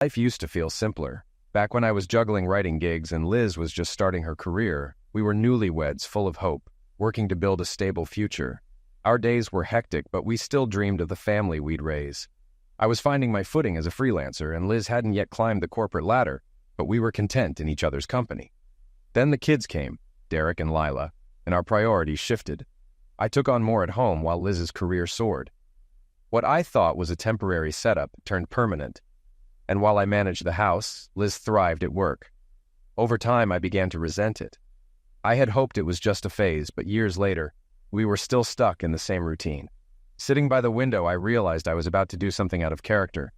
Life used to feel simpler. Back when I was juggling writing gigs and Liz was just starting her career, we were newlyweds full of hope, working to build a stable future. Our days were hectic, but we still dreamed of the family we'd raise. I was finding my footing as a freelancer, and Liz hadn't yet climbed the corporate ladder, but we were content in each other's company. Then the kids came, Derek and Lila, and our priorities shifted. I took on more at home while Liz's career soared. What I thought was a temporary setup turned permanent. And while I managed the house, Liz thrived at work. Over time, I began to resent it. I had hoped it was just a phase, but years later, we were still stuck in the same routine. Sitting by the window, I realized I was about to do something out of character.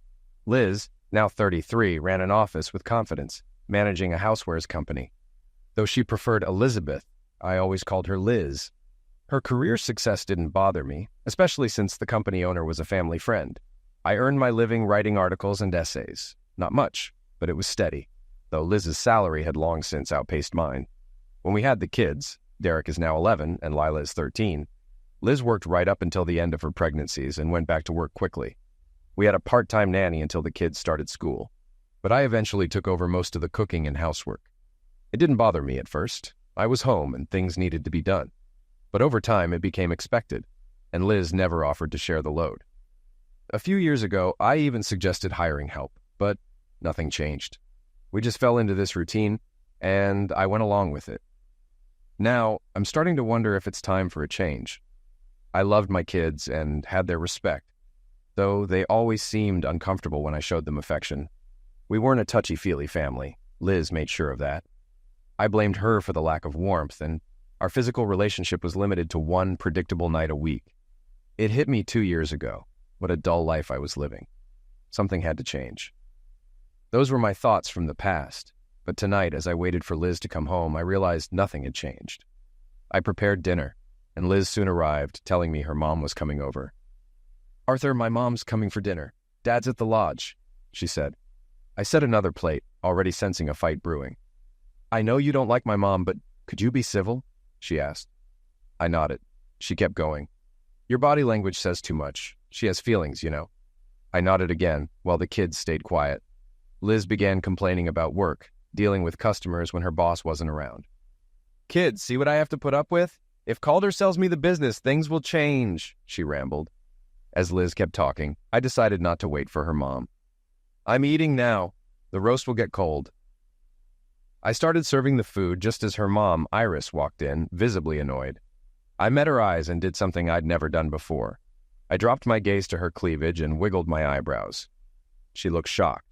Liz, now 33, ran an office with confidence, managing a housewares company. Though she preferred Elizabeth, I always called her Liz. Her career success didn't bother me, especially since the company owner was a family friend. I earned my living writing articles and essays. Not much, but it was steady, though Liz's salary had long since outpaced mine. When we had the kids, Derek is now 11 and Lila is 13, Liz worked right up until the end of her pregnancies and went back to work quickly. We had a part-time nanny until the kids started school, but I eventually took over most of the cooking and housework. It didn't bother me at first. I was home and things needed to be done. But over time, it became expected, and Liz never offered to share the load. A few years ago, I even suggested hiring help, but nothing changed. We just fell into this routine, and I went along with it. Now, I'm starting to wonder if it's time for a change. I loved my kids and had their respect, though they always seemed uncomfortable when I showed them affection. We weren't a touchy-feely family. Liz made sure of that. I blamed her for the lack of warmth, and our physical relationship was limited to one predictable night a week. It hit me 2 years ago. What a dull life I was living. Something had to change. Those were my thoughts from the past, but tonight, as I waited for Liz to come home, I realized nothing had changed. I prepared dinner, and Liz soon arrived, telling me her mom was coming over. "Arthur, my mom's coming for dinner. Dad's at the lodge," she said. I set another plate, already sensing a fight brewing. "I know you don't like my mom, but could you be civil?" she asked. I nodded. She kept going. "Your body language says too much. She has feelings, you know." I nodded again, while the kids stayed quiet. Liz began complaining about work, dealing with customers when her boss wasn't around. "Kids, see what I have to put up with? If Calder sells me the business, things will change," she rambled. As Liz kept talking, I decided not to wait for her mom. "I'm eating now. The roast will get cold." I started serving the food just as her mom, Iris, walked in, visibly annoyed. I met her eyes and did something I'd never done before. I dropped my gaze to her cleavage and wiggled my eyebrows. She looked shocked.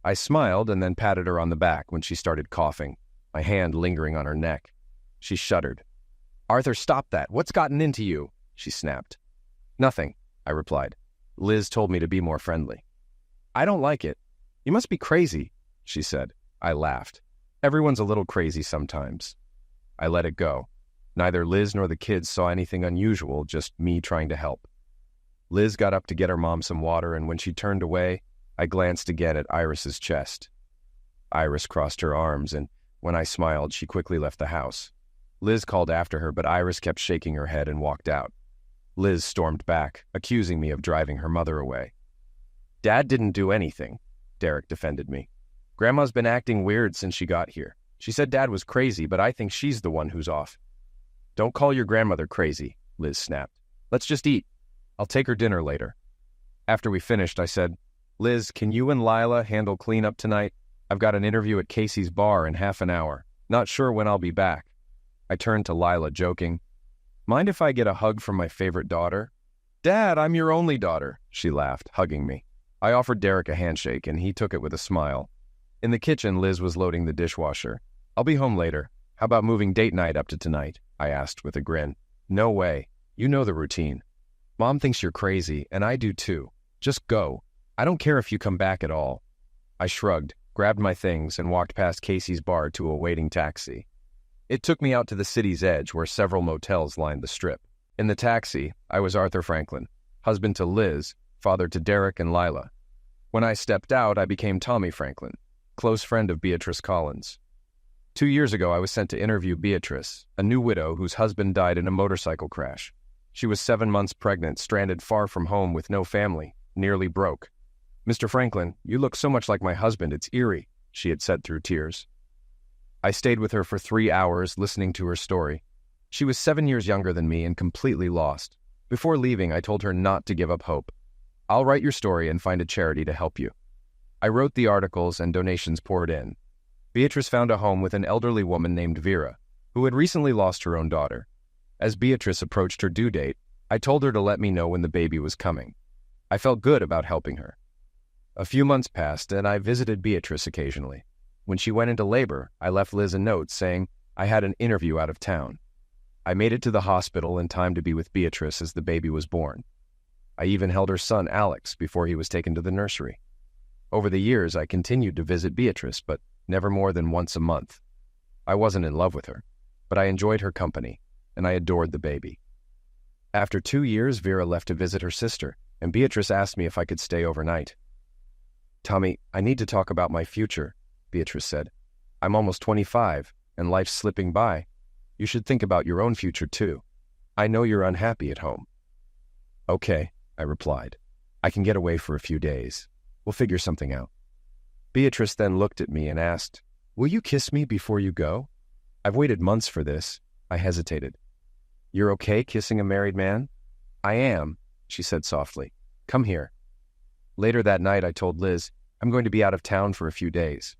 I smiled and then patted her on the back when she started coughing, my hand lingering on her neck. She shuddered. "Arthur, stop that. What's gotten into you?" she snapped. "Nothing," I replied. Liz told me to be more friendly. "I don't like it. You must be crazy," she said. I laughed. Everyone's a little crazy sometimes. I let it go. Neither Liz nor the kids saw anything unusual, just me trying to help. Liz got up to get her mom some water, and when she turned away, I glanced again at Iris's chest. Iris crossed her arms, and when I smiled, she quickly left the house. Liz called after her, but Iris kept shaking her head and walked out. Liz stormed back, accusing me of driving her mother away. "Dad didn't do anything," Derek defended me. "Grandma's been acting weird since she got here. She said Dad was crazy, but I think she's the one who's off." "Don't call your grandmother crazy," Liz snapped. "Let's just eat. I'll take her dinner later." After we finished, I said, "Liz, can you and Lila handle cleanup tonight? I've got an interview at Casey's bar in half an hour. Not sure when I'll be back." I turned to Lila, joking. "Mind if I get a hug from my favorite daughter?" "Dad, I'm your only daughter," she laughed, hugging me. I offered Derek a handshake, and he took it with a smile. In the kitchen, Liz was loading the dishwasher. "I'll be home later. How about moving date night up to tonight?" I asked with a grin. "No way. You know the routine." "Mom thinks you're crazy, and I do too. Just go. I don't care if you come back at all." I shrugged, grabbed my things, and walked past Casey's bar to a waiting taxi. It took me out to the city's edge where several motels lined the strip. In the taxi, I was Arthur Franklin, husband to Liz, father to Derek and Lila. When I stepped out, I became Tommy Franklin, close friend of Beatrice Collins. 2 years ago, I was sent to interview Beatrice, a new widow whose husband died in a motorcycle crash. She was 7 months pregnant, stranded far from home with no family, nearly broke. Mr. Franklin, you look so much like my husband, it's eerie, she had said through tears. I stayed with her for 3 hours, listening to her story. She was 7 years younger than me and completely lost. Before leaving, I told her not to give up hope. I'll write your story and find a charity to help you. I wrote the articles and donations poured in. Beatrice found a home with an elderly woman named Vera, who had recently lost her own daughter. As Beatrice approached her due date, I told her to let me know when the baby was coming. I felt good about helping her. A few months passed, and I visited Beatrice occasionally. When she went into labor, I left Liz a note saying I had an interview out of town. I made it to the hospital in time to be with Beatrice as the baby was born. I even held her son, Alex, before he was taken to the nursery. Over the years, I continued to visit Beatrice, but never more than once a month. I wasn't in love with her, but I enjoyed her company, and I adored the baby. After 2 years, Vera left to visit her sister, and Beatrice asked me if I could stay overnight. "Tommy, I need to talk about my future," Beatrice said. "I'm almost 25, and life's slipping by. You should think about your own future, too. I know you're unhappy at home." "Okay," I replied. "I can get away for a few days. We'll figure something out." Beatrice then looked at me and asked, "Will you kiss me before you go? I've waited months for this." I hesitated. "You're okay kissing a married man?" "I am," she said softly. "Come here." Later that night, I told Liz, "I'm going to be out of town for a few days."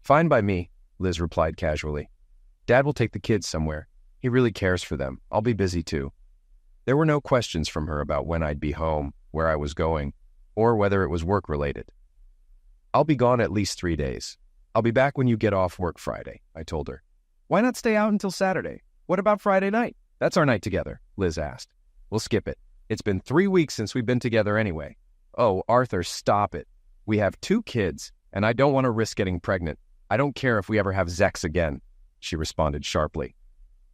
"Fine by me," Liz replied casually. "Dad will take the kids somewhere. He really cares for them. I'll be busy too." There were no questions from her about when I'd be home, where I was going, or whether it was work-related. "I'll be gone at least 3 days. I'll be back when you get off work Friday," I told her. "Why not stay out until Saturday? What about Friday night? That's our night together," Liz asked. "We'll skip it. It's been 3 weeks since we've been together anyway." "Oh, Arthur, stop it. We have 2 kids, and I don't want to risk getting pregnant. I don't care if we ever have sex again," she responded sharply.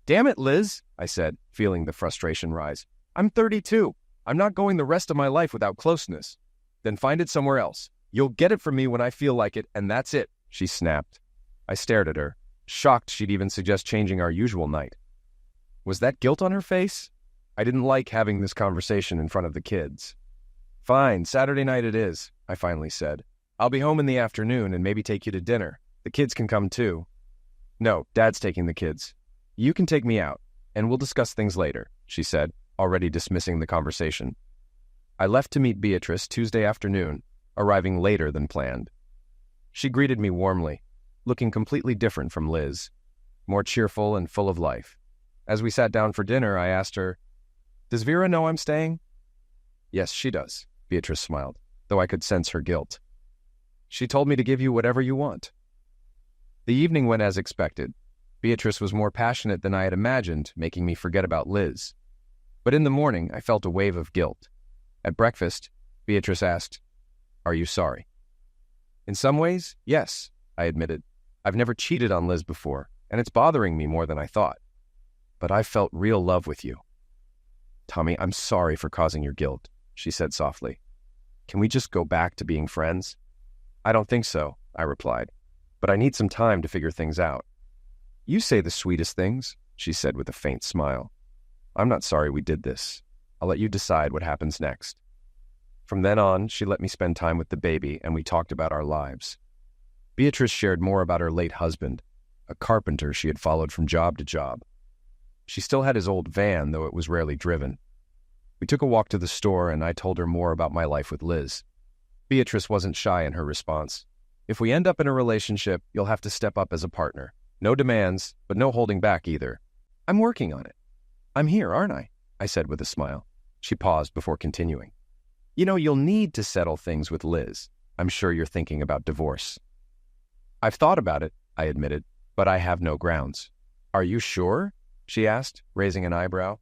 "Damn it, Liz," I said, feeling the frustration rise. "I'm 32. I'm not going the rest of my life without closeness." "Then find it somewhere else. You'll get it from me when I feel like it, and that's it," she snapped. I stared at her, shocked she'd even suggest changing our usual night. Was that guilt on her face? I didn't like having this conversation in front of the kids. "Fine, Saturday night it is," I finally said. "I'll be home in the afternoon and maybe take you to dinner. The kids can come too." "No, Dad's taking the kids. You can take me out, and we'll discuss things later," she said, already dismissing the conversation. I left to meet Beatrice Tuesday afternoon, arriving later than planned. She greeted me warmly, looking completely different from Liz, more cheerful and full of life. As we sat down for dinner, I asked her, "Does Vera know I'm staying?" "Yes, she does," Beatrice smiled, though I could sense her guilt. "She told me to give you whatever you want." The evening went as expected. Beatrice was more passionate than I had imagined, making me forget about Liz. But in the morning, I felt a wave of guilt. At breakfast, Beatrice asked, "Are you sorry?" "In some ways, yes," I admitted. "I've never cheated on Liz before, and it's bothering me more than I thought. But I felt real love with you." "Tommy, I'm sorry for causing your guilt," she said softly. "Can we just go back to being friends?" "I don't think so," I replied. "But I need some time to figure things out." "You say the sweetest things," she said with a faint smile. "I'm not sorry we did this. I'll let you decide what happens next." From then on, she let me spend time with the baby, and we talked about our lives. Beatrice shared more about her late husband, a carpenter she had followed from job to job. She still had his old van, though it was rarely driven. We took a walk to the store, and I told her more about my life with Liz. Beatrice wasn't shy in her response. "If we end up in a relationship, you'll have to step up as a partner. No demands, but no holding back either. I'm working on it." "I'm here, aren't I?" I said with a smile. She paused before continuing. "You know, you'll need to settle things with Liz. I'm sure you're thinking about divorce." "I've thought about it," I admitted, "but I have no grounds." "Are you sure?" she asked, raising an eyebrow.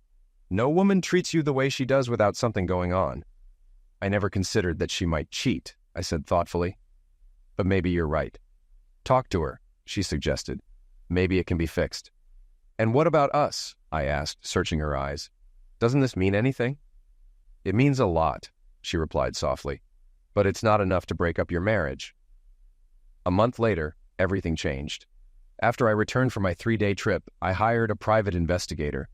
"No woman treats you the way she does without something going on." "I never considered that she might cheat," I said thoughtfully. "But maybe you're right. Talk to her," she suggested. "Maybe it can be fixed." "And what about us?" I asked, searching her eyes. "Doesn't this mean anything?" "It means a lot," she replied softly. "But it's not enough to break up your marriage." A month later, everything changed. After I returned from my 3-day trip, I hired a private investigator.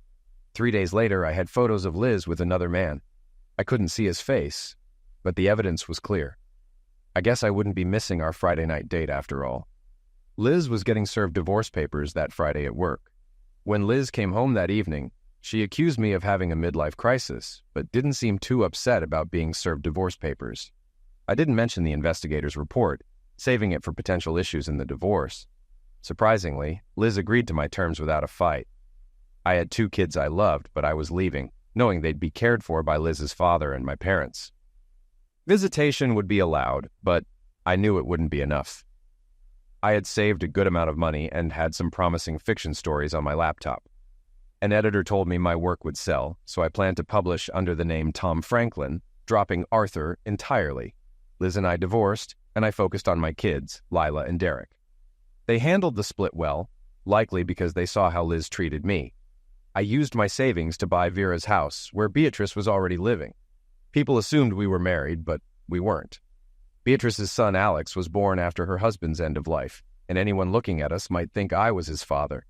3 days later, I had photos of Liz with another man. I couldn't see his face, but the evidence was clear. I guess I wouldn't be missing our Friday night date after all. Liz was getting served divorce papers that Friday at work. When Liz came home that evening, she accused me of having a midlife crisis, but didn't seem too upset about being served divorce papers. I didn't mention the investigator's report, saving it for potential issues in the divorce. Surprisingly, Liz agreed to my terms without a fight. I had 2 kids I loved, but I was leaving, knowing they'd be cared for by Liz's father and my parents. Visitation would be allowed, but I knew it wouldn't be enough. I had saved a good amount of money and had some promising fiction stories on my laptop. An editor told me my work would sell, so I planned to publish under the name Tom Franklin, dropping Arthur entirely. Liz and I divorced, and I focused on my kids, Lila and Derek. They handled the split well, likely because they saw how Liz treated me. I used my savings to buy Vera's house, where Beatrice was already living. People assumed we were married, but we weren't. Beatrice's son Alex was born after her husband's end of life, and anyone looking at us might think I was his father.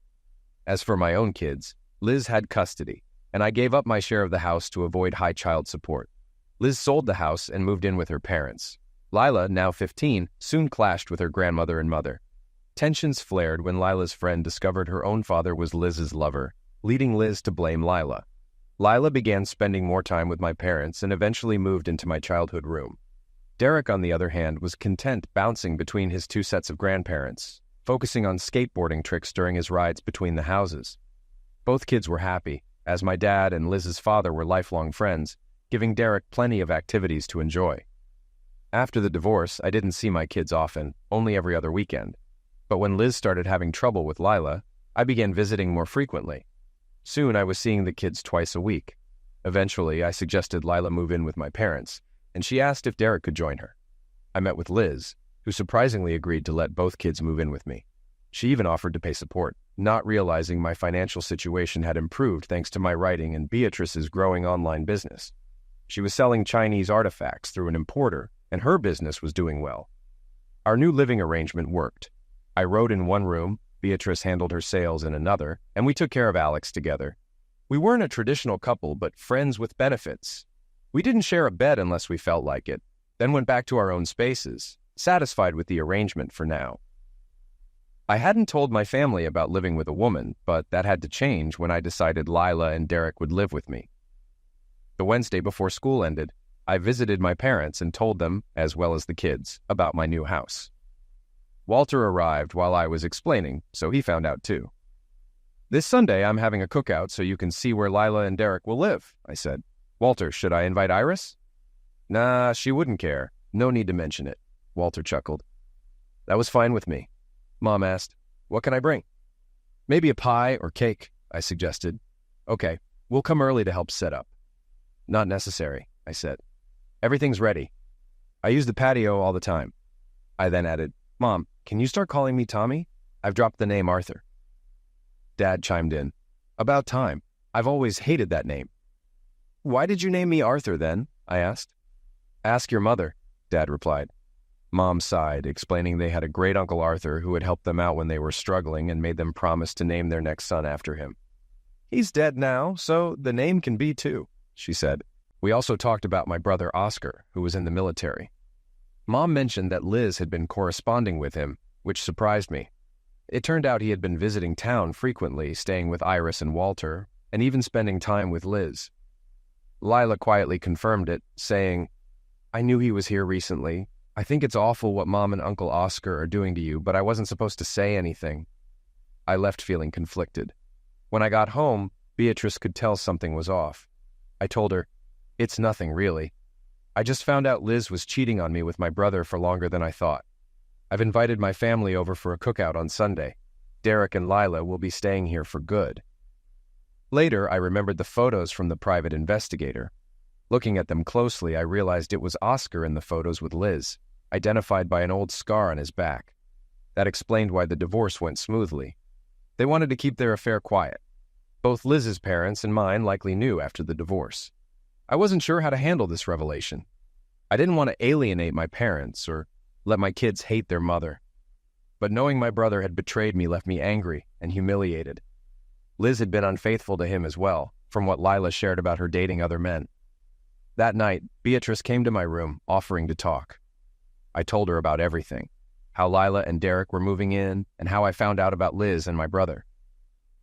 As for my own kids, Liz had custody, and I gave up my share of the house to avoid high child support. Liz sold the house and moved in with her parents. Lila, now 15, soon clashed with her grandmother and mother. Tensions flared when Lila's friend discovered her own father was Liz's lover, leading Liz to blame Lila. Lila began spending more time with my parents and eventually moved into my childhood room. Derek, on the other hand, was content bouncing between his 2 sets of grandparents, focusing on skateboarding tricks during his rides between the houses. Both kids were happy, as my dad and Liz's father were lifelong friends, giving Derek plenty of activities to enjoy. After the divorce, I didn't see my kids often, only every other weekend. But when Liz started having trouble with Lila, I began visiting more frequently. Soon I was seeing the kids twice a week. Eventually, I suggested Lila move in with my parents, and she asked if Derek could join her. I met with Liz, who surprisingly agreed to let both kids move in with me. She even offered to pay support, not realizing my financial situation had improved thanks to my writing and Beatrice's growing online business. She was selling Chinese artifacts through an importer, and her business was doing well. Our new living arrangement worked. I wrote in one room, Beatrice handled her sales in another, and we took care of Alex together. We weren't a traditional couple, but friends with benefits. We didn't share a bed unless we felt like it, then went back to our own spaces, satisfied with the arrangement for now. I hadn't told my family about living with a woman, but that had to change when I decided Lila and Derek would live with me. The Wednesday before school ended, I visited my parents and told them, as well as the kids, about my new house. Walter arrived while I was explaining, so he found out too. "This Sunday I'm having a cookout so you can see where Lila and Derek will live," I said. "Walter, should I invite Iris?" "Nah, she wouldn't care. No need to mention it," Walter chuckled. That was fine with me. Mom asked, "What can I bring?" "Maybe a pie or cake," I suggested. "Okay, we'll come early to help set up." "Not necessary," I said. "Everything's ready. I use the patio all the time." I then added, "Mom, can you start calling me Tommy? I've dropped the name Arthur." Dad chimed in. "About time. I've always hated that name." "Why did you name me Arthur then?" I asked. "Ask your mother," Dad replied. Mom sighed, explaining they had a great Uncle Arthur who had helped them out when they were struggling and made them promise to name their next son after him. "He's dead now, so the name can be too," she said. We also talked about my brother Oscar, who was in the military. Mom mentioned that Liz had been corresponding with him, which surprised me. It turned out he had been visiting town frequently, staying with Iris and Walter, and even spending time with Liz. Lila quietly confirmed it, saying, "I knew he was here recently. I think it's awful what Mom and Uncle Oscar are doing to you, but I wasn't supposed to say anything." I left feeling conflicted. When I got home, Beatrice could tell something was off. I told her, "It's nothing, really. I just found out Liz was cheating on me with my brother for longer than I thought. I've invited my family over for a cookout on Sunday. Derek and Lila will be staying here for good." Later, I remembered the photos from the private investigator. Looking at them closely, I realized it was Oscar in the photos with Liz, identified by an old scar on his back. That explained why the divorce went smoothly. They wanted to keep their affair quiet. Both Liz's parents and mine likely knew after the divorce. I wasn't sure how to handle this revelation. I didn't want to alienate my parents or let my kids hate their mother. But knowing my brother had betrayed me left me angry and humiliated. Liz had been unfaithful to him as well, from what Lila shared about her dating other men. That night, Beatrice came to my room, offering to talk. I told her about everything, how Lila and Derek were moving in, and how I found out about Liz and my brother.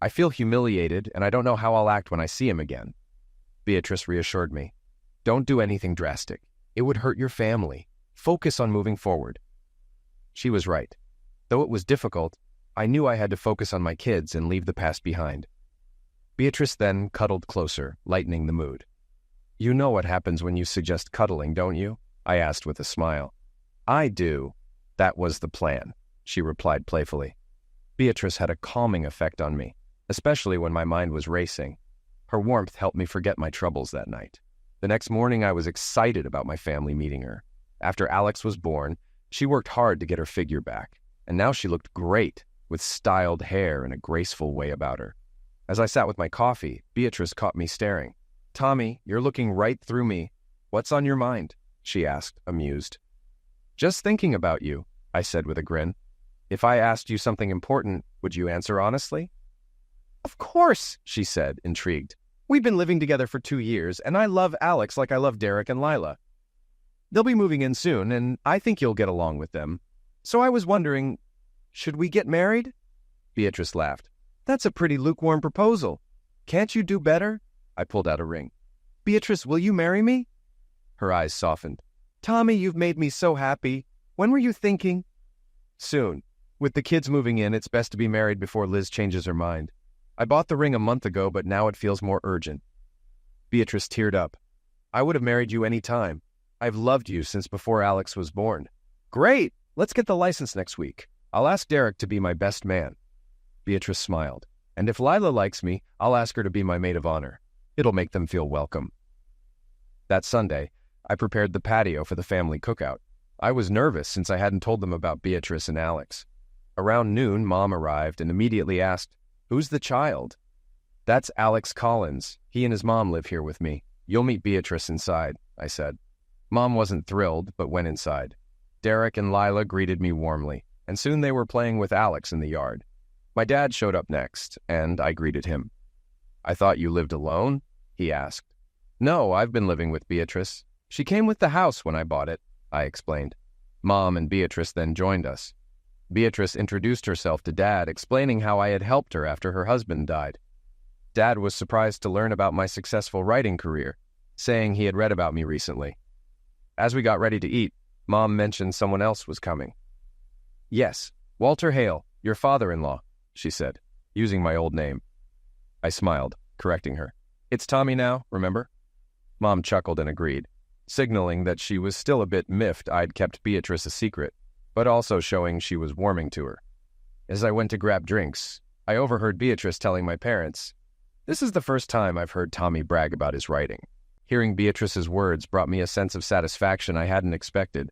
I feel humiliated, and I don't know how I'll act when I see him again. Beatrice reassured me. Don't do anything drastic. It would hurt your family. Focus on moving forward. She was right. Though it was difficult, I knew I had to focus on my kids and leave the past behind. Beatrice then cuddled closer, lightening the mood. You know what happens when you suggest cuddling, don't you? I asked with a smile. I do. That was the plan, she replied playfully. Beatrice had a calming effect on me, especially when my mind was racing. Her warmth helped me forget my troubles that night. The next morning, I was excited about my family meeting her. After Alex was born, she worked hard to get her figure back, and now she looked great, with styled hair and a graceful way about her. As I sat with my coffee, Beatrice caught me staring. Tommy, you're looking right through me. What's on your mind? She asked, amused. Just thinking about you, I said with a grin. If I asked you something important, would you answer honestly? Of course, she said, intrigued. We've been living together for 2 years, and I love Alex like I love Derek and Lila. They'll be moving in soon, and I think you'll get along with them. So I was wondering, should we get married? Beatrice laughed. That's a pretty lukewarm proposal. Can't you do better? I pulled out a ring. Beatrice, will you marry me? Her eyes softened. Tommy, you've made me so happy. When were you thinking? Soon. With the kids moving in, it's best to be married before Liz changes her mind. I bought the ring a month ago, but now it feels more urgent. Beatrice teared up. I would have married you any time. I've loved you since before Alex was born. Great! Let's get the license next week. I'll ask Derek to be my best man. Beatrice smiled. And if Lila likes me, I'll ask her to be my maid of honor. It'll make them feel welcome. That Sunday, I prepared the patio for the family cookout. I was nervous since I hadn't told them about Beatrice and Alex. Around noon, Mom arrived and immediately asked, Who's the child? That's Alex Collins. He and his mom live here with me. You'll meet Beatrice inside, I said. Mom wasn't thrilled, but went inside. Derek and Lila greeted me warmly, and soon they were playing with Alex in the yard. My dad showed up next, and I greeted him. I thought you lived alone? He asked. No, I've been living with Beatrice. She came with the house when I bought it, I explained. Mom and Beatrice then joined us. Beatrice introduced herself to Dad, explaining how I had helped her after her husband died. Dad was surprised to learn about my successful writing career, saying he had read about me recently. As we got ready to eat, Mom mentioned someone else was coming. Yes, Walter Hale, your father-in-law, she said, using my old name. I smiled, correcting her. It's Tommy now, remember? Mom chuckled and agreed, signaling that she was still a bit miffed I'd kept Beatrice a secret, but also showing she was warming to her. As I went to grab drinks, I overheard Beatrice telling my parents, This is the first time I've heard Tommy brag about his writing. Hearing Beatrice's words brought me a sense of satisfaction I hadn't expected.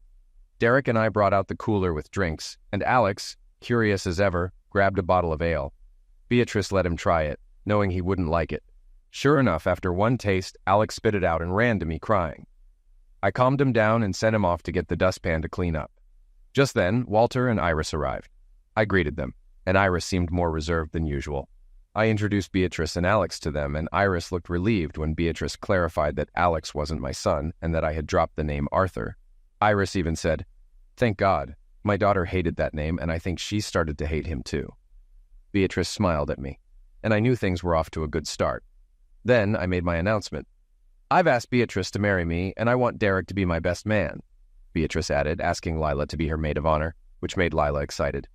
Derek and I brought out the cooler with drinks, and Alex, curious as ever, grabbed a bottle of ale. Beatrice let him try it, knowing he wouldn't like it. Sure enough, after one taste, Alex spit it out and ran to me crying. I calmed him down and sent him off to get the dustpan to clean up. Just then, Walter and Iris arrived. I greeted them, and Iris seemed more reserved than usual. I introduced Beatrice and Alex to them, and Iris looked relieved when Beatrice clarified that Alex wasn't my son and that I had dropped the name Arthur. Iris even said, Thank God, my daughter hated that name, and I think she started to hate him too. Beatrice smiled at me, and I knew things were off to a good start. Then I made my announcement. I've asked Beatrice to marry me, and I want Derek to be my best man, Beatrice added, asking Lila to be her maid of honor, which made Lila excited.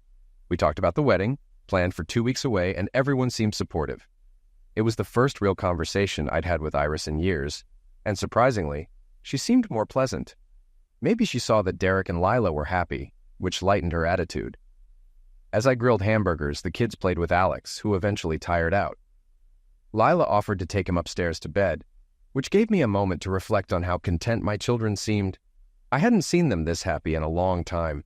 We talked about the wedding, planned for 2 weeks away, and everyone seemed supportive. It was the first real conversation I'd had with Iris in years, and surprisingly, she seemed more pleasant. Maybe she saw that Derek and Lila were happy, which lightened her attitude. As I grilled hamburgers, the kids played with Alex, who eventually tired out. Lila offered to take him upstairs to bed, which gave me a moment to reflect on how content my children seemed. I hadn't seen them this happy in a long time.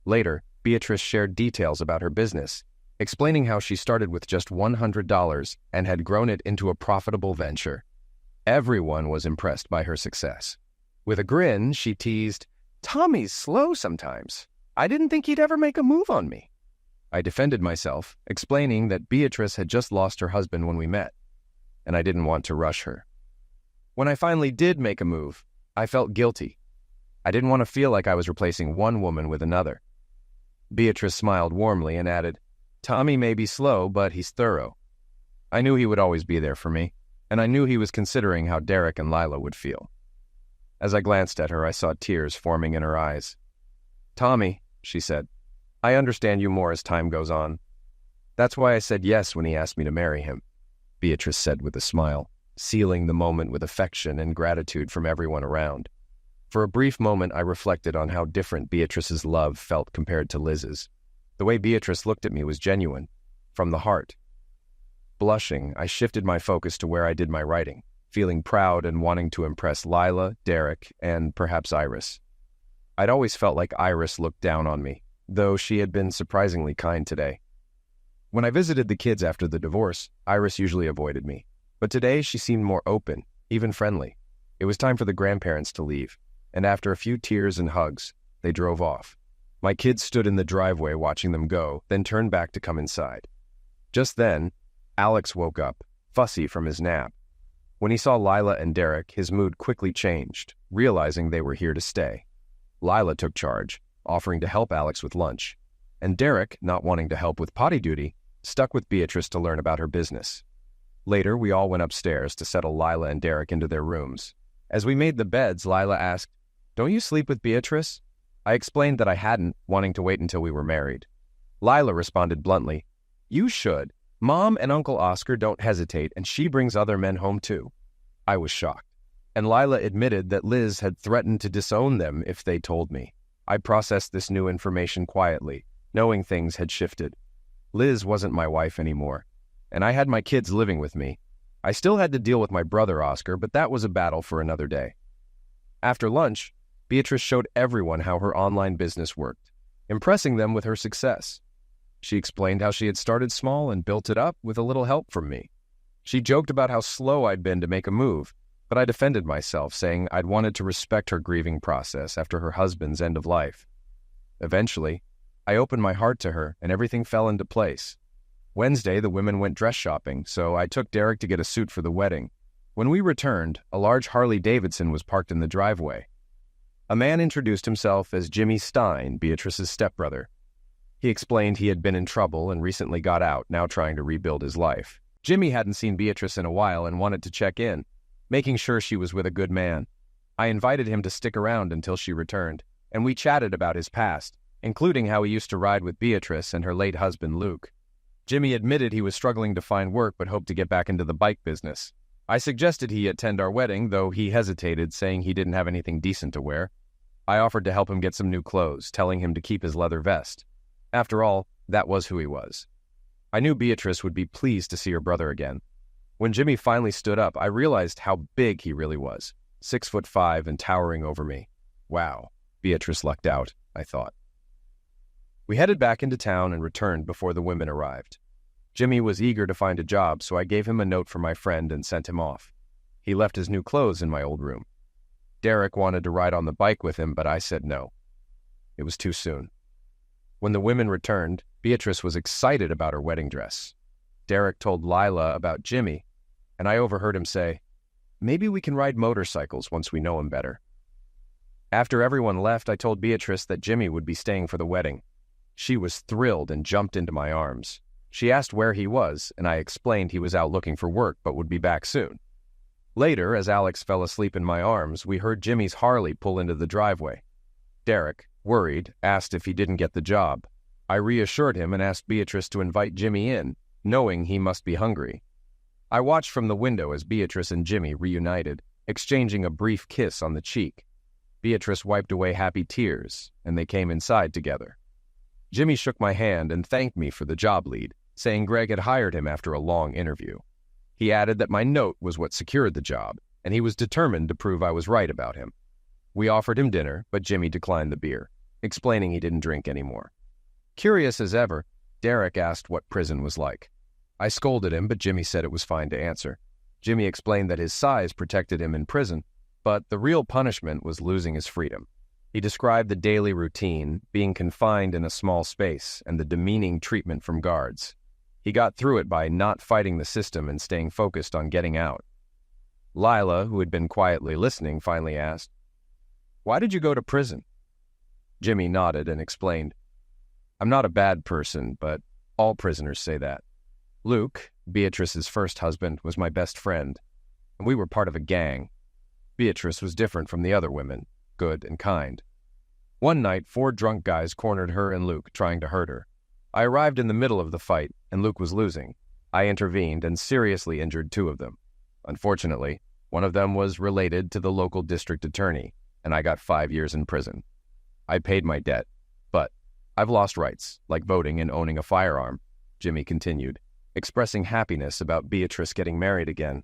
Later, Beatrice shared details about her business, explaining how she started with just $100 and had grown it into a profitable venture. Everyone was impressed by her success. With a grin, she teased, Tommy's slow sometimes. I didn't think he'd ever make a move on me. I defended myself, explaining that Beatrice had just lost her husband when we met, and I didn't want to rush her. When I finally did make a move, I felt guilty. I didn't want to feel like I was replacing one woman with another. Beatrice smiled warmly and added, Tommy may be slow, but he's thorough. I knew he would always be there for me, and I knew he was considering how Derek and Lila would feel. As I glanced at her, I saw tears forming in her eyes. Tommy, she said, I understand you more as time goes on. That's why I said yes when he asked me to marry him, Beatrice said with a smile, sealing the moment with affection and gratitude from everyone around. For a brief moment, I reflected on how different Beatrice's love felt compared to Liz's. The way Beatrice looked at me was genuine, from the heart. Blushing, I shifted my focus to where I did my writing, feeling proud and wanting to impress Lila, Derek, and perhaps Iris. I'd always felt like Iris looked down on me, though she had been surprisingly kind today. When I visited the kids after the divorce, Iris usually avoided me, but today she seemed more open, even friendly. It was time for the grandparents to leave, and after a few tears and hugs, they drove off. My kids stood in the driveway watching them go, then turned back to come inside. Just then, Alex woke up, fussy from his nap. When he saw Lila and Derek, his mood quickly changed, realizing they were here to stay. Lila took charge, offering to help Alex with lunch, and Derek, not wanting to help with potty duty, stuck with Beatrice to learn about her business. Later, we all went upstairs to settle Lila and Derek into their rooms. As we made the beds, Lila asked, Don't you sleep with Beatrice? I explained that I hadn't, wanting to wait until we were married. Lila responded bluntly, You should. Mom and Uncle Oscar don't hesitate, and she brings other men home too. I was shocked, and Lila admitted that Liz had threatened to disown them if they told me. I processed this new information quietly, knowing things had shifted. Liz wasn't my wife anymore, and I had my kids living with me. I still had to deal with my brother Oscar, but that was a battle for another day. After lunch, Beatrice showed everyone how her online business worked, impressing them with her success. She explained how she had started small and built it up with a little help from me. She joked about how slow I'd been to make a move, but I defended myself, saying I'd wanted to respect her grieving process after her husband's end of life. Eventually, I opened my heart to her, and everything fell into place. Wednesday, the women went dress shopping, so I took Derek to get a suit for the wedding. When we returned, a large Harley-Davidson was parked in the driveway. A man introduced himself as Jimmy Stein, Beatrice's stepbrother. He explained he had been in trouble and recently got out, now trying to rebuild his life. Jimmy hadn't seen Beatrice in a while and wanted to check in, making sure she was with a good man. I invited him to stick around until she returned, and we chatted about his past, including how he used to ride with Beatrice and her late husband Luke. Jimmy admitted he was struggling to find work but hoped to get back into the bike business. I suggested he attend our wedding, though he hesitated, saying he didn't have anything decent to wear. I offered to help him get some new clothes, telling him to keep his leather vest. After all, that was who he was. I knew Beatrice would be pleased to see her brother again. When Jimmy finally stood up, I realized how big he really was, 6'5" and towering over me. Wow, Beatrice lucked out, I thought. We headed back into town and returned before the women arrived. Jimmy was eager to find a job, so I gave him a note from my friend and sent him off. He left his new clothes in my old room. Derek wanted to ride on the bike with him, but I said no. It was too soon. When the women returned, Beatrice was excited about her wedding dress. Derek told Lila about Jimmy, and I overheard him say, Maybe we can ride motorcycles once we know him better. After everyone left, I told Beatrice that Jimmy would be staying for the wedding. She was thrilled and jumped into my arms. She asked where he was, and I explained he was out looking for work but would be back soon. Later, as Alex fell asleep in my arms, we heard Jimmy's Harley pull into the driveway. Derek, worried, asked if he didn't get the job. I reassured him and asked Beatrice to invite Jimmy in, knowing he must be hungry. I watched from the window as Beatrice and Jimmy reunited, exchanging a brief kiss on the cheek. Beatrice wiped away happy tears, and they came inside together. Jimmy shook my hand and thanked me for the job lead, saying Greg had hired him after a long interview. He added that my note was what secured the job, and he was determined to prove I was right about him. We offered him dinner, but Jimmy declined the beer, explaining he didn't drink anymore. Curious as ever, Derek asked what prison was like. I scolded him, but Jimmy said it was fine to answer. Jimmy explained that his size protected him in prison, but the real punishment was losing his freedom. He described the daily routine, being confined in a small space, and the demeaning treatment from guards. He got through it by not fighting the system and staying focused on getting out. Lila, who had been quietly listening, finally asked, Why did you go to prison? Jimmy nodded and explained, I'm not a bad person, but all prisoners say that. Luke, Beatrice's first husband, was my best friend, and we were part of a gang. Beatrice was different from the other women, good and kind. One night, 4 drunk guys cornered her and Luke, trying to hurt her. I arrived in the middle of the fight, and Luke was losing. I intervened and seriously injured 2 of them. Unfortunately, one of them was related to the local district attorney, and I got 5 years in prison. I paid my debt, but I've lost rights, like voting and owning a firearm, Jimmy continued, expressing happiness about Beatrice getting married again,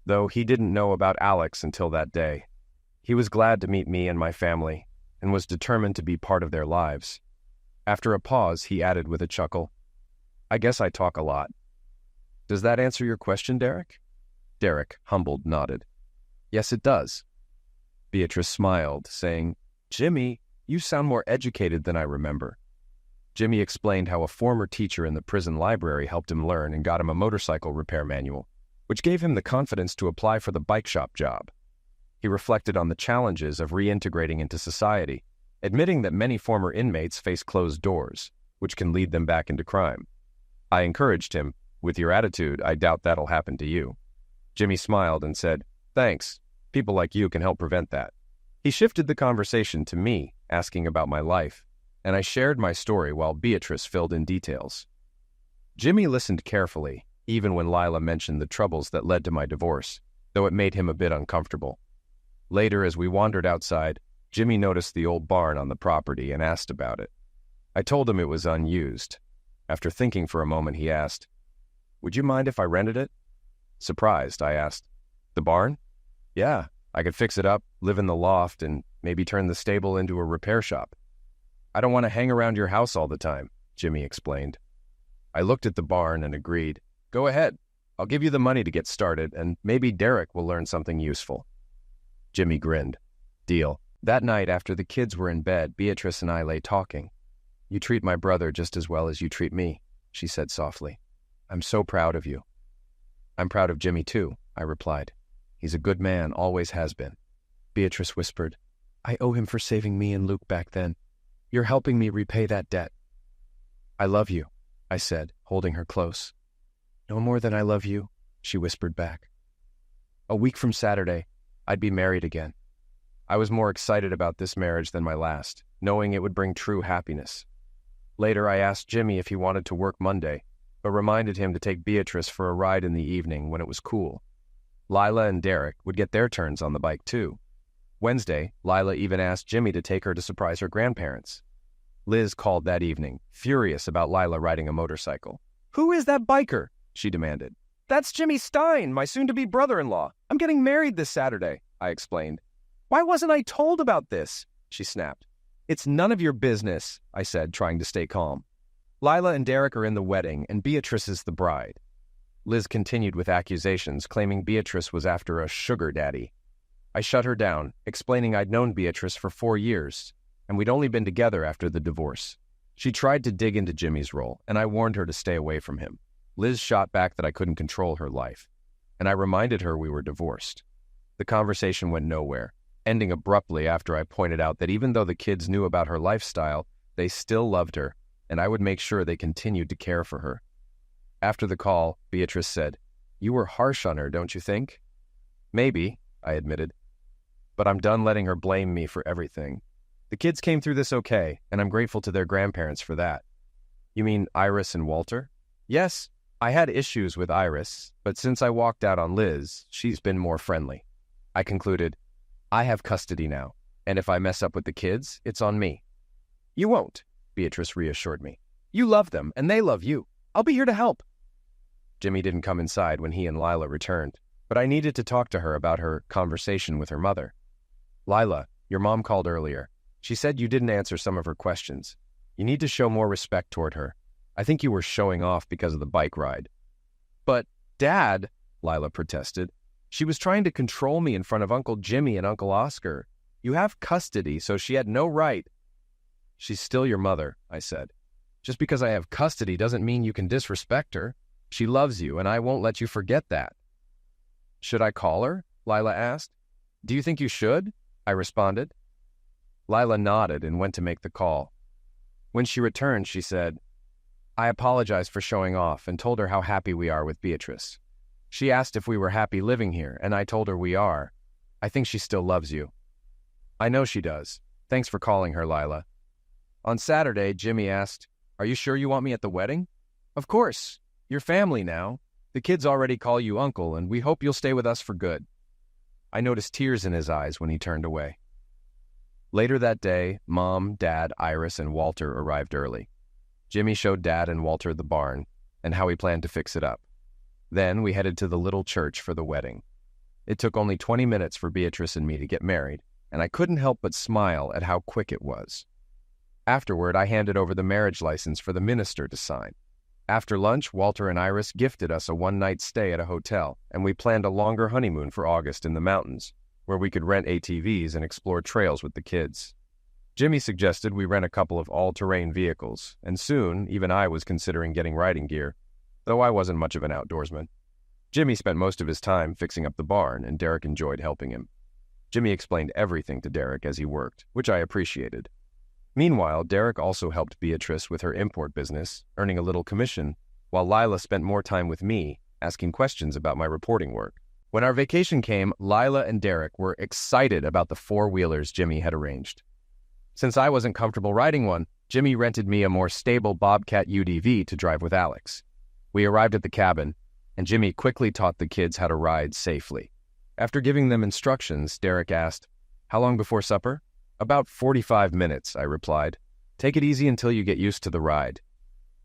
though he didn't know about Alex until that day. He was glad to meet me and my family, and was determined to be part of their lives. After a pause, he added with a chuckle, I guess I talk a lot. Does that answer your question, Derek? Derek, humbled, nodded. Yes, it does. Beatrice smiled, saying, Jimmy, you sound more educated than I remember. Jimmy explained how a former teacher in the prison library helped him learn and got him a motorcycle repair manual, which gave him the confidence to apply for the bike shop job. He reflected on the challenges of reintegrating into society, admitting that many former inmates face closed doors, which can lead them back into crime. I encouraged him, with your attitude, I doubt that'll happen to you. Jimmy smiled and said, Thanks. People like you can help prevent that. He shifted the conversation to me, asking about my life, and I shared my story while Beatrice filled in details. Jimmy listened carefully, even when Lila mentioned the troubles that led to my divorce, though it made him a bit uncomfortable. Later, as we wandered outside, Jimmy noticed the old barn on the property and asked about it. I told him it was unused. After thinking for a moment, he asked, Would you mind if I rented it? Surprised, I asked, The barn? Yeah, I could fix it up, live in the loft, and maybe turn the stable into a repair shop. I don't want to hang around your house all the time, Jimmy explained. I looked at the barn and agreed, Go ahead. I'll give you the money to get started, and maybe Derek will learn something useful. Jimmy grinned. Deal. That night, after the kids were in bed, Beatrice and I lay talking. You treat my brother just as well as you treat me, she said softly. I'm so proud of you. I'm proud of Jimmy too, I replied. He's a good man, always has been. Beatrice whispered, I owe him for saving me and Luke back then. You're helping me repay that debt. I love you, I said, holding her close. No more than I love you, she whispered back. A week from Saturday, I'd be married again. I was more excited about this marriage than my last, knowing it would bring true happiness. Later, I asked Jimmy if he wanted to work Monday, but reminded him to take Beatrice for a ride in the evening when it was cool. Lila and Derek would get their turns on the bike too. Wednesday, Lila even asked Jimmy to take her to surprise her grandparents. Liz called that evening, furious about Lila riding a motorcycle. Who is that biker? She demanded. That's Jimmy Stein, my soon-to-be brother-in-law. I'm getting married this Saturday, I explained. Why wasn't I told about this? She snapped. It's none of your business, I said, trying to stay calm. Lila and Derek are in the wedding, and Beatrice is the bride. Liz continued with accusations, claiming Beatrice was after a sugar daddy. I shut her down, explaining I'd known Beatrice for 4 years, and we'd only been together after the divorce. She tried to dig into Jimmy's role, and I warned her to stay away from him. Liz shot back that I couldn't control her life, and I reminded her we were divorced. The conversation went nowhere, ending abruptly after I pointed out that even though the kids knew about her lifestyle, they still loved her, and I would make sure they continued to care for her. After the call, Beatrice said, You were harsh on her, don't you think? Maybe, I admitted. But I'm done letting her blame me for everything. The kids came through this okay, and I'm grateful to their grandparents for that. You mean Iris and Walter? Yes, I had issues with Iris, but since I walked out on Liz, she's been more friendly. I concluded, I have custody now, and if I mess up with the kids, it's on me. You won't, Beatrice reassured me. You love them, and they love you. I'll be here to help. Jimmy didn't come inside when he and Lila returned, but I needed to talk to her about her conversation with her mother. Lila, your mom called earlier. She said you didn't answer some of her questions. You need to show more respect toward her. I think you were showing off because of the bike ride. But, Dad, Lila protested, she was trying to control me in front of Uncle Jimmy and Uncle Oscar. You have custody, so she had no right. She's still your mother, I said. Just because I have custody doesn't mean you can disrespect her. She loves you, and I won't let you forget that. Should I call her? Lila asked. Do you think you should? I responded. Lila nodded and went to make the call. When she returned, she said, "I apologized for showing off and told her how happy we are with Beatrice. She asked if we were happy living here, and I told her we are. I think she still loves you." "I know she does. Thanks for calling her, Lila." On Saturday, Jimmy asked, "Are you sure you want me at the wedding?" "Of course. You're family now. The kids already call you uncle, and we hope you'll stay with us for good." I noticed tears in his eyes when he turned away. Later that day, Mom, Dad, Iris, and Walter arrived early. Jimmy showed Dad and Walter the barn and how he planned to fix it up. Then we headed to the little church for the wedding. It took only 20 minutes for Beatrice and me to get married, and I couldn't help but smile at how quick it was. Afterward, I handed over the marriage license for the minister to sign. After lunch, Walter and Iris gifted us a one-night stay at a hotel, and we planned a longer honeymoon for August in the mountains, where we could rent ATVs and explore trails with the kids. Jimmy suggested we rent a couple of all-terrain vehicles, and soon, even I was considering getting riding gear, though I wasn't much of an outdoorsman. Jimmy spent most of his time fixing up the barn, and Derek enjoyed helping him. Jimmy explained everything to Derek as he worked, which I appreciated. Meanwhile, Derek also helped Beatrice with her import business, earning a little commission, while Lila spent more time with me, asking questions about my reporting work. When our vacation came, Lila and Derek were excited about the four-wheelers Jimmy had arranged. Since I wasn't comfortable riding one, Jimmy rented me a more stable Bobcat UDV to drive with Alex. We arrived at the cabin, and Jimmy quickly taught the kids how to ride safely. After giving them instructions, Derek asked, "How long before supper?" "About 45 minutes, I replied. "Take it easy until you get used to the ride."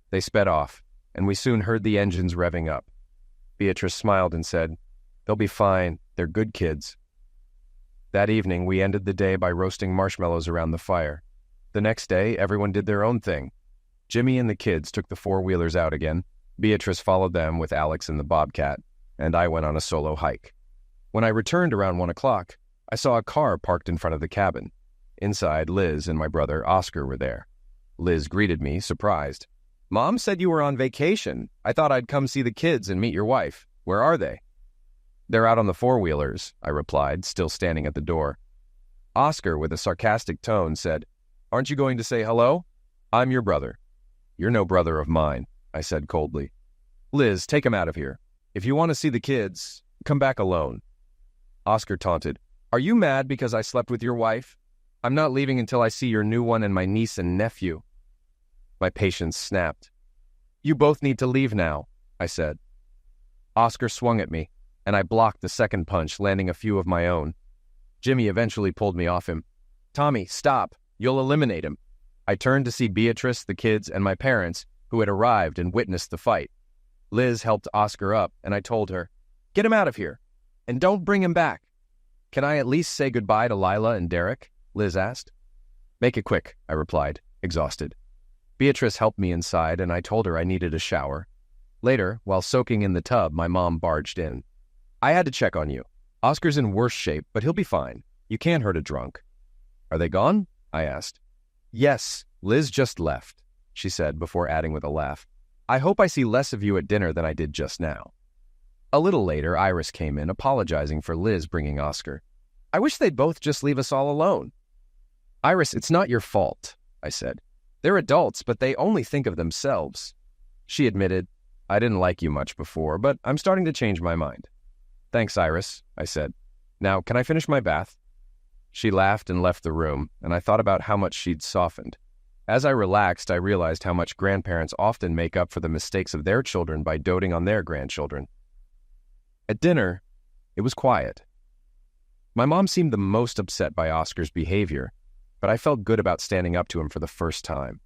They sped off, and we soon heard the engines revving up. Beatrice smiled and said, "They'll be fine. They're good kids." That evening, we ended the day by roasting marshmallows around the fire. The next day, everyone did their own thing. Jimmy and the kids took the four-wheelers out again. Beatrice followed them with Alex and the Bobcat, and I went on a solo hike. When I returned around 1 o'clock, I saw a car parked in front of the cabin. Inside, Liz and my brother Oscar were there. Liz greeted me, surprised. "Mom said you were on vacation. I thought I'd come see the kids and meet your wife. Where are they?" "They're out on the four-wheelers," I replied, still standing at the door. Oscar, with a sarcastic tone, said, "Aren't you going to say hello? I'm your brother." "You're no brother of mine," I said coldly. "Liz, take him out of here. If you want to see the kids, come back alone." Oscar taunted, "Are you mad because I slept with your wife? I'm not leaving until I see your new one and my niece and nephew." My patience snapped. "You both need to leave now," I said. Oscar swung at me, and I blocked the second punch, landing a few of my own. Jimmy eventually pulled me off him. "Tommy, stop. You'll eliminate him." I turned to see Beatrice, the kids, and my parents, who had arrived and witnessed the fight. Liz helped Oscar up, and I told her, "Get him out of here, and don't bring him back." "Can I at least say goodbye to Lila and Derek?" Liz asked. "Make it quick," I replied, exhausted. Beatrice helped me inside, and I told her I needed a shower. Later, while soaking in the tub, my mom barged in. "I had to check on you. Oscar's in worse shape, but he'll be fine. You can't hurt a drunk." "Are they gone?" I asked. "Yes, Liz just left," she said before adding with a laugh, "I hope I see less of you at dinner than I did just now." A little later, Iris came in, apologizing for Liz bringing Oscar. "I wish they'd both just leave us all alone." "Iris, it's not your fault," I said. "They're adults, but they only think of themselves." She admitted, "I didn't like you much before, but I'm starting to change my mind." "Thanks, Iris," I said. "Now, can I finish my bath?" She laughed and left the room, and I thought about how much she'd softened. As I relaxed, I realized how much grandparents often make up for the mistakes of their children by doting on their grandchildren. At dinner, it was quiet. My mom seemed the most upset by Oscar's behavior, but I felt good about standing up to him for the first time.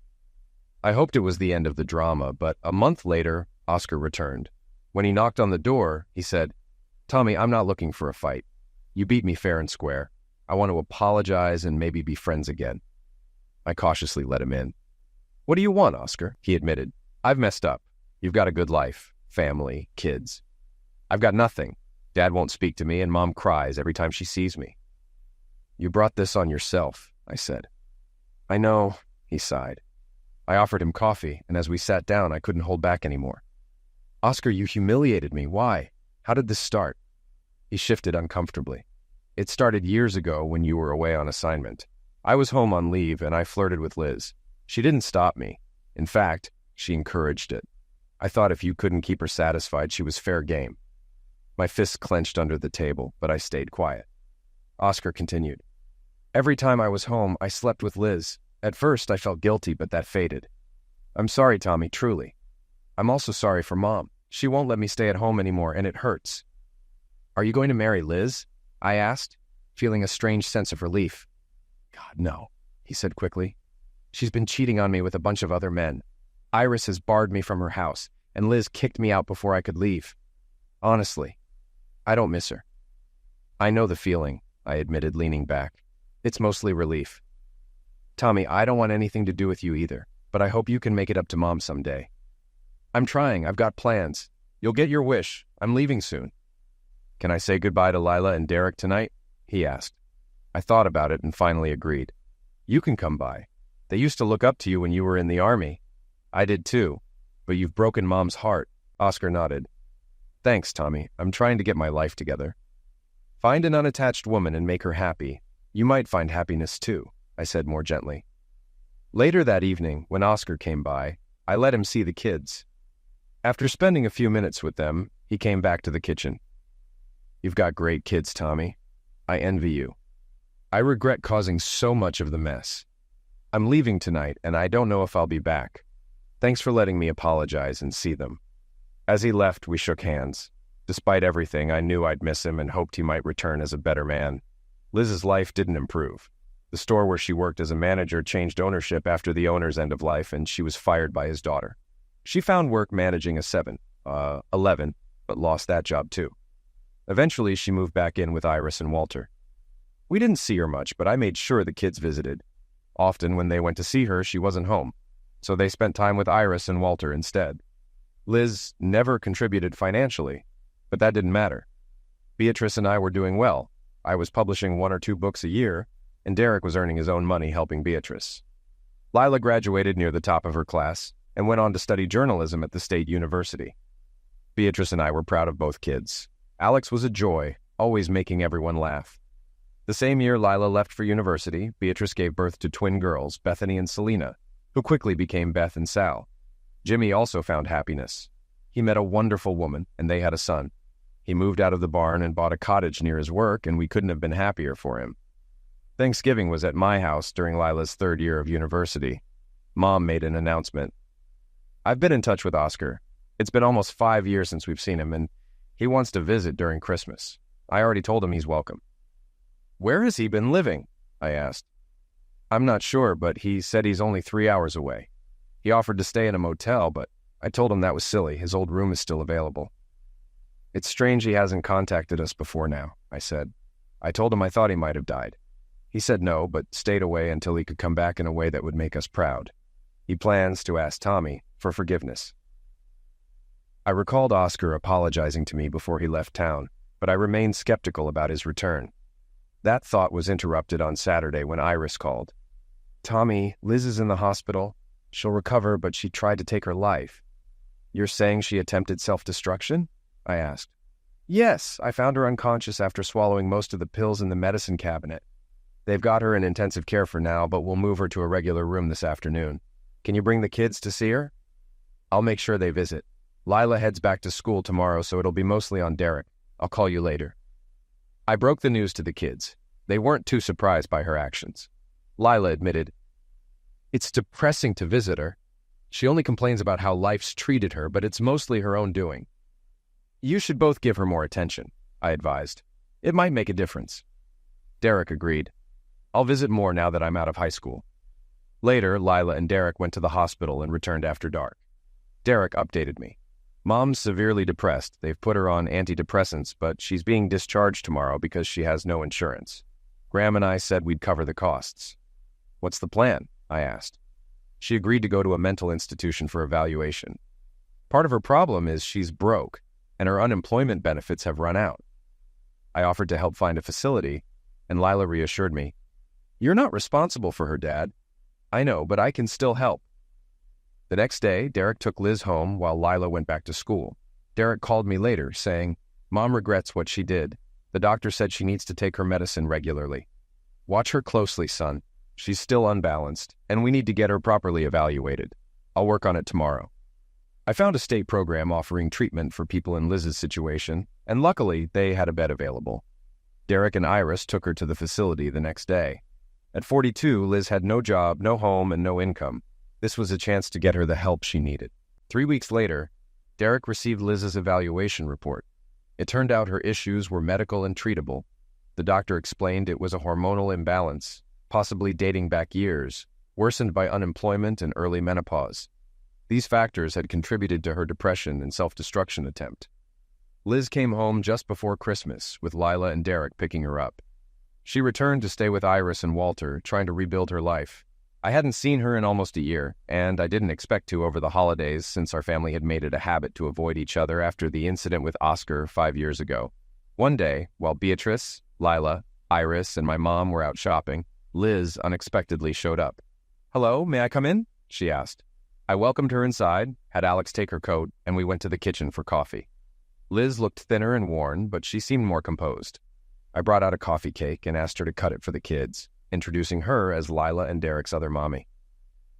I hoped it was the end of the drama, but a month later, Oscar returned. When he knocked on the door, he said, "Tommy, I'm not looking for a fight. You beat me fair and square. I want to apologize and maybe be friends again." I cautiously let him in. "What do you want, Oscar?" he admitted. "I've messed up. You've got a good life, family, kids. I've got nothing. Dad won't speak to me, and Mom cries every time she sees me." "You brought this on yourself," I said. "I know," he sighed. I offered him coffee, and as we sat down, I couldn't hold back anymore. "Oscar, you humiliated me. Why? How did this start?" He shifted uncomfortably. "It started years ago when you were away on assignment. I was home on leave and I flirted with Liz. She didn't stop me. In fact, she encouraged it. I thought if you couldn't keep her satisfied, she was fair game. My fists clenched under the table, but I stayed quiet. Oscar continued. Every time I was home, I slept with Liz. At first, I felt guilty, but that faded. I'm sorry, Tommy, truly. I'm also sorry for Mom. She won't let me stay at home anymore, and it hurts. Are you going to marry Liz? I asked, feeling a strange sense of relief. God, no, he said quickly. She's been cheating on me with a bunch of other men. Iris has barred me from her house, and Liz kicked me out before I could leave. Honestly, I don't miss her. I know the feeling, I admitted, leaning back. It's mostly relief. Tommy, I don't want anything to do with you either, but I hope you can make it up to Mom someday. I'm trying. I've got plans. You'll get your wish. I'm leaving soon. Can I say goodbye to Lila and Derek tonight? He asked. I thought about it and finally agreed. You can come by. They used to look up to you when you were in the army. I did too, but you've broken Mom's heart. Oscar nodded. Thanks, Tommy. I'm trying to get my life together. Find an unattached woman and make her happy. You might find happiness too, I said more gently. Later that evening, when Oscar came by, I let him see the kids. After spending a few minutes with them, he came back to the kitchen. You've got great kids, Tommy. I envy you. I regret causing so much of the mess. I'm leaving tonight, and I don't know if I'll be back. Thanks for letting me apologize and see them. As he left, we shook hands. Despite everything, I knew I'd miss him and hoped he might return as a better man. Liz's life didn't improve. The store where she worked as a manager changed ownership after the owner's end of life, and she was fired by his daughter. She found work managing a 7-Eleven, but lost that job too. Eventually, she moved back in with Iris and Walter. We didn't see her much, but I made sure the kids visited. Often, when they went to see her, she wasn't home, so they spent time with Iris and Walter instead. Liz never contributed financially, but that didn't matter. Beatrice and I were doing well. I was publishing 1 or 2 books a year, and Derek was earning his own money helping Beatrice. Lila graduated near the top of her class and went on to study journalism at the State University. Beatrice and I were proud of both kids. Alex was a joy, always making everyone laugh. The same year Lila left for university, Beatrice gave birth to twin girls, Bethany and Selena, who quickly became Beth and Sal. Jimmy also found happiness. He met a wonderful woman, and they had a son. He moved out of the barn and bought a cottage near his work, and we couldn't have been happier for him. Thanksgiving was at my house during Lila's 3rd year of university. Mom made an announcement. I've been in touch with Oscar. It's been almost 5 years since we've seen him, and he wants to visit during Christmas. I already told him he's welcome. Where has he been living? I asked. I'm not sure, but he said he's only 3 hours away. He offered to stay in a motel, but I told him that was silly. His old room is still available. It's strange he hasn't contacted us before now, I said. I told him I thought he might have died. He said no, but stayed away until he could come back in a way that would make us proud. He plans to ask Tommy for forgiveness. I recalled Oscar apologizing to me before he left town, but I remained skeptical about his return. That thought was interrupted on Saturday when Iris called. Tommy, Liz is in the hospital. She'll recover, but she tried to take her life. You're saying she attempted self-destruction? I asked. Yes, I found her unconscious after swallowing most of the pills in the medicine cabinet. They've got her in intensive care for now, but we'll move her to a regular room this afternoon. Can you bring the kids to see her? I'll make sure they visit. Lila heads back to school tomorrow, so it'll be mostly on Derek. I'll call you later. I broke the news to the kids. They weren't too surprised by her actions. Lila admitted, It's depressing to visit her. She only complains about how life's treated her, but it's mostly her own doing. You should both give her more attention, I advised. It might make a difference. Derek agreed. I'll visit more now that I'm out of high school. Later, Lila and Derek went to the hospital and returned after dark. Derek updated me. Mom's severely depressed. They've put her on antidepressants, but she's being discharged tomorrow because she has no insurance. Graham and I said we'd cover the costs. What's the plan? I asked. She agreed to go to a mental institution for evaluation. Part of her problem is she's broke, and her unemployment benefits have run out. I offered to help find a facility, and Lila reassured me, You're not responsible for her, Dad. I know, but I can still help. The next day, Derek took Liz home while Lila went back to school. Derek called me later, saying, Mom regrets what she did. The doctor said she needs to take her medicine regularly. Watch her closely, son. She's still unbalanced, and we need to get her properly evaluated. I'll work on it tomorrow. I found a state program offering treatment for people in Liz's situation, and luckily, they had a bed available. Derek and Iris took her to the facility the next day. At 42, Liz had no job, no home, and no income. This was a chance to get her the help she needed. 3 weeks later, Derek received Liz's evaluation report. It turned out her issues were medical and treatable. The doctor explained it was a hormonal imbalance, possibly dating back years, worsened by unemployment and early menopause. These factors had contributed to her depression and self-destruction attempt. Liz came home just before Christmas, with Lila and Derek picking her up. She returned to stay with Iris and Walter, trying to rebuild her life. I hadn't seen her in almost a year, and I didn't expect to over the holidays since our family had made it a habit to avoid each other after the incident with Oscar 5 years ago. One day, while Beatrice, Lila, Iris, and my mom were out shopping, Liz unexpectedly showed up. "Hello, may I come in?" she asked. I welcomed her inside, had Alex take her coat, and we went to the kitchen for coffee. Liz looked thinner and worn, but she seemed more composed. I brought out a coffee cake and asked her to cut it for the kids, introducing her as Lila and Derek's other mommy.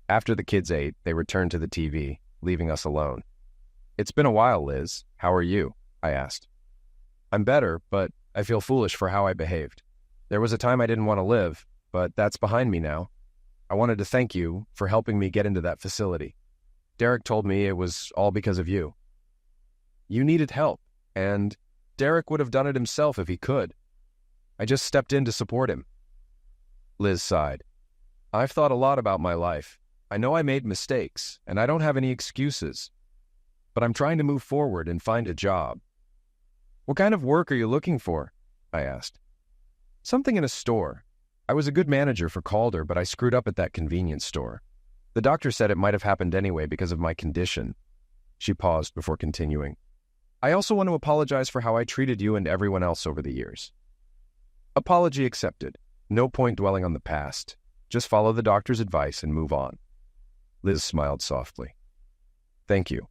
After the kids ate, they returned to the TV, leaving us alone. "It's been a while, Liz. How are you?" I asked. "I'm better, but I feel foolish for how I behaved. There was a time I didn't want to live, but that's behind me now. I wanted to thank you for helping me get into that facility. Derek told me it was all because of you. You needed help, and Derek would have done it himself if he could. I just stepped in to support him." Liz sighed. "I've thought a lot about my life. I know I made mistakes, and I don't have any excuses. But I'm trying to move forward and find a job." "What kind of work are you looking for?" I asked. "Something in a store. I was a good manager for Calder, but I screwed up at that convenience store. The doctor said it might have happened anyway because of my condition." She paused before continuing. "I also want to apologize for how I treated you and everyone else over the years." "Apology accepted. No point dwelling on the past. Just follow the doctor's advice and move on." Liz smiled softly. "Thank you.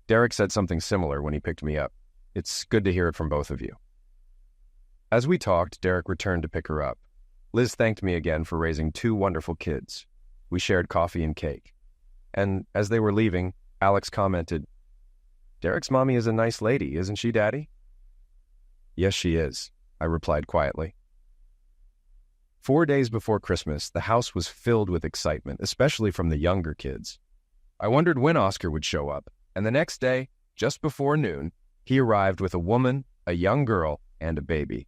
Derek said something similar when he picked me up. It's good to hear it from both of you." As we talked, Derek returned to pick her up. Liz thanked me again for raising 2 wonderful kids. We shared coffee and cake. And as they were leaving, Alex commented, "Derek's mommy is a nice lady, isn't she, Daddy?" "Yes, she is," I replied quietly. 4 days before Christmas, the house was filled with excitement, especially from the younger kids. I wondered when Oscar would show up, and the next day, just before noon, he arrived with a woman, a young girl, and a baby.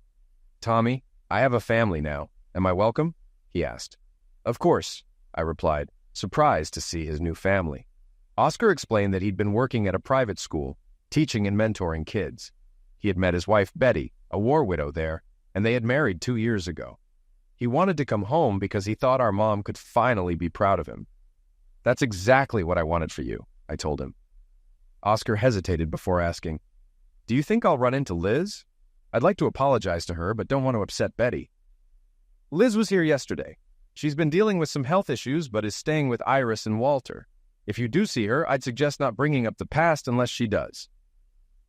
"Tommy, I have a family now. Am I welcome?" he asked. "Of course," I replied, surprised to see his new family. Oscar explained that he'd been working at a private school, teaching and mentoring kids. He had met his wife, Betty, a war widow there, and they had married 2 years ago. He wanted to come home because he thought our mom could finally be proud of him. "That's exactly what I wanted for you," I told him. Oscar hesitated before asking, "Do you think I'll run into Liz? I'd like to apologize to her, but don't want to upset Betty." "Liz was here yesterday. She's been dealing with some health issues, but is staying with Iris and Walter. If you do see her, I'd suggest not bringing up the past unless she does."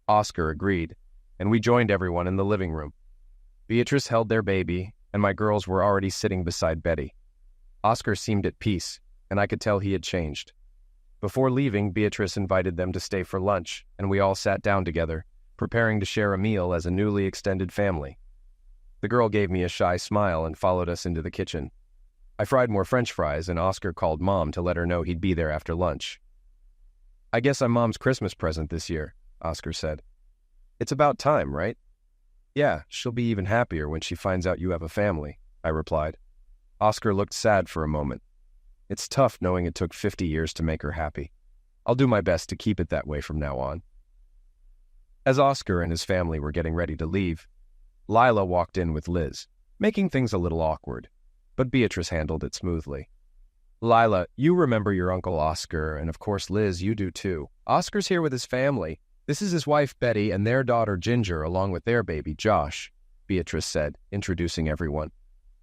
Oscar agreed, and we joined everyone in the living room. Beatrice held their baby, and my girls were already sitting beside Betty. Oscar seemed at peace, and I could tell he had changed. Before leaving, Beatrice invited them to stay for lunch, and we all sat down together, preparing to share a meal as a newly extended family. The girl gave me a shy smile and followed us into the kitchen. I fried more French fries, and Oscar called Mom to let her know he'd be there after lunch. "I guess I'm Mom's Christmas present this year," Oscar said. "It's about time, right?" "Yeah, she'll be even happier when she finds out you have a family," I replied. Oscar looked sad for a moment. It's tough knowing it took 50 years to make her happy. I'll do my best to keep it that way from now on. As Oscar and his family were getting ready to leave, Lila walked in with Liz, making things a little awkward, but Beatrice handled it smoothly. "Lila, you remember your Uncle Oscar, and of course, Liz, you do too. Oscar's here with his family. This is his wife, Betty, and their daughter, Ginger, along with their baby, Josh," Beatrice said, introducing everyone.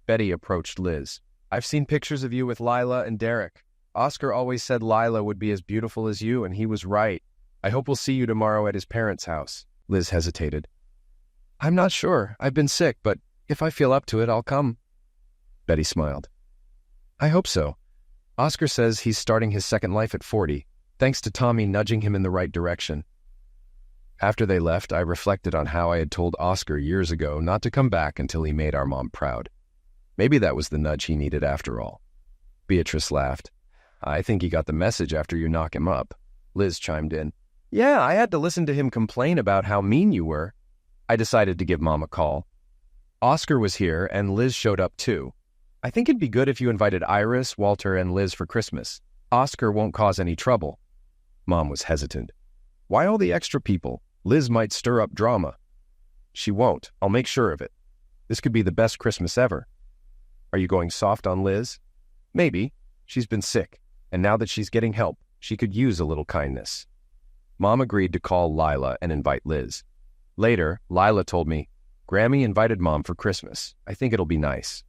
Betty approached Liz. "I've seen pictures of you with Lila and Derek. Oscar always said Lila would be as beautiful as you, and he was right. I hope we'll see you tomorrow at his parents' house." Liz hesitated. "I'm not sure. I've been sick, but if I feel up to it, I'll come." Betty smiled. I hope so. Oscar says he's starting his second life at 40, thanks to Tommy nudging him in the right direction. After they left, I reflected on how I had told Oscar years ago not to come back until he made our mom proud. Maybe that was the nudge he needed after all. Beatrice laughed. I think he got the message after you knock him up. Liz chimed in. Yeah, I had to listen to him complain about how mean you were. I decided to give Mom a call. Oscar was here, and Liz showed up too. I think it'd be good if you invited Iris, Walter, and Liz for Christmas. Oscar won't cause any trouble. Mom was hesitant. Why all the extra people? Liz might stir up drama. She won't. I'll make sure of it. This could be the best Christmas ever. Are you going soft on Liz? Maybe. She's been sick, and now that she's getting help, she could use a little kindness. Mom agreed to call Lila and invite Liz. Later, Lila told me, Grammy invited Mom for Christmas. I think it'll be nice.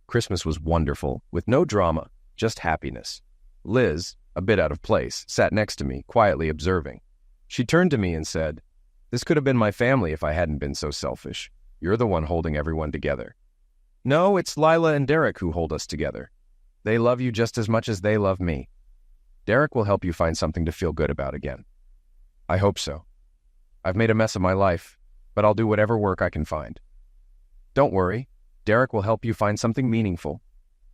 Christmas was wonderful, with no drama, just happiness. Liz, a bit out of place, sat next to me, quietly observing. She turned to me and said, This could have been my family if I hadn't been so selfish. You're the one holding everyone together. No, it's Lila and Derek who hold us together. They love you just as much as they love me. Derek will help you find something to feel good about again. I hope so. I've made a mess of my life, but I'll do whatever work I can find. Don't worry. Derek will help you find something meaningful.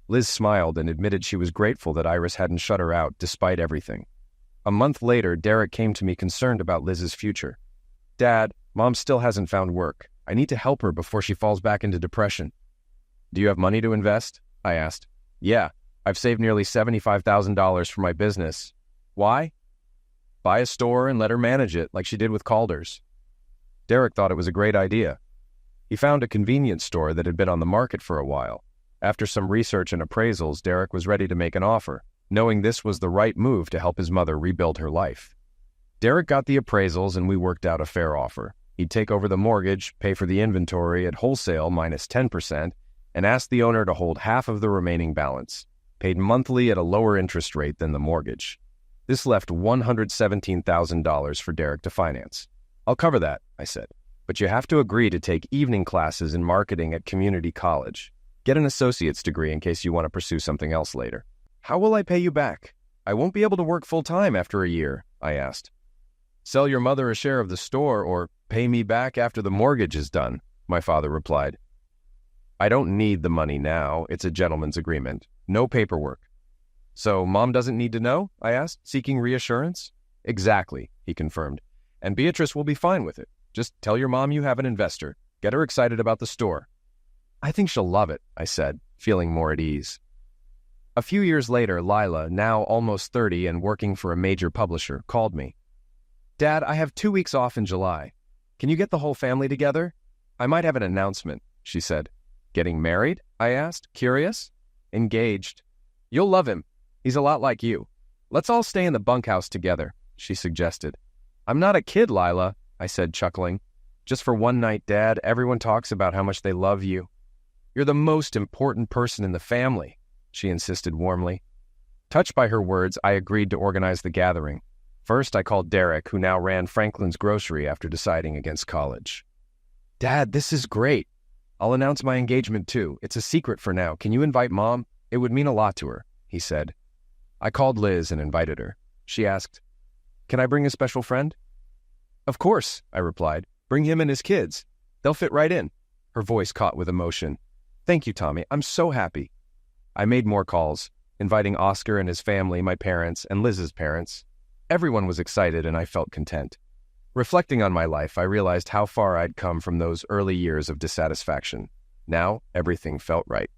Liz smiled and admitted she was grateful that Iris hadn't shut her out despite everything. A month later, Derek came to me concerned about Liz's future. Dad, Mom still hasn't found work. I need to help her before she falls back into depression. Do you have money to invest? I asked. Yeah, I've saved nearly $75,000 for my business. Why? Buy a store and let her manage it like she did with Calder's. Derek thought it was a great idea. He found a convenience store that had been on the market for a while. After some research and appraisals, Derek was ready to make an offer, knowing this was the right move to help his mother rebuild her life. Derek got the appraisals and we worked out a fair offer. He'd take over the mortgage, pay for the inventory at wholesale minus 10%, and asked the owner to hold half of the remaining balance, paid monthly at a lower interest rate than the mortgage. This left $117,000 for Derek to finance. I'll cover that, I said, but you have to agree to take evening classes in marketing at community college. Get an associate's degree in case you want to pursue something else later. How will I pay you back? I won't be able to work full-time after a year, I asked. Sell your mother a share of the store or pay me back after the mortgage is done, my father replied. I don't need the money now. It's a gentleman's agreement. No paperwork. So Mom doesn't need to know? I asked, seeking reassurance. Exactly, he confirmed. And Beatrice will be fine with it. Just tell your mom you have an investor. Get her excited about the store. I think she'll love it, I said, feeling more at ease. A few years later, Lila, now almost 30 and working for a major publisher, called me. Dad, I have 2 weeks off in July. Can you get the whole family together? I might have an announcement, she said. Getting married? I asked, curious. Engaged. You'll love him. He's a lot like you. Let's all stay in the bunkhouse together, she suggested. I'm not a kid, Lila, I said, chuckling. Just for one night, Dad, everyone talks about how much they love you. You're the most important person in the family, she insisted warmly. Touched by her words, I agreed to organize the gathering. First, I called Derek, who now ran Franklin's Grocery after deciding against college. Dad, this is great. I'll announce my engagement too. It's a secret for now. Can you invite Mom? It would mean a lot to her, he said. I called Liz and invited her. She asked, Can I bring a special friend? Of course, I replied. Bring him and his kids. They'll fit right in. Her voice caught with emotion. Thank you, Tommy. I'm so happy. I made more calls, inviting Oscar and his family, my parents, and Liz's parents. Everyone was excited and I felt content. Reflecting on my life, I realized how far I'd come from those early years of dissatisfaction. Now, everything felt right.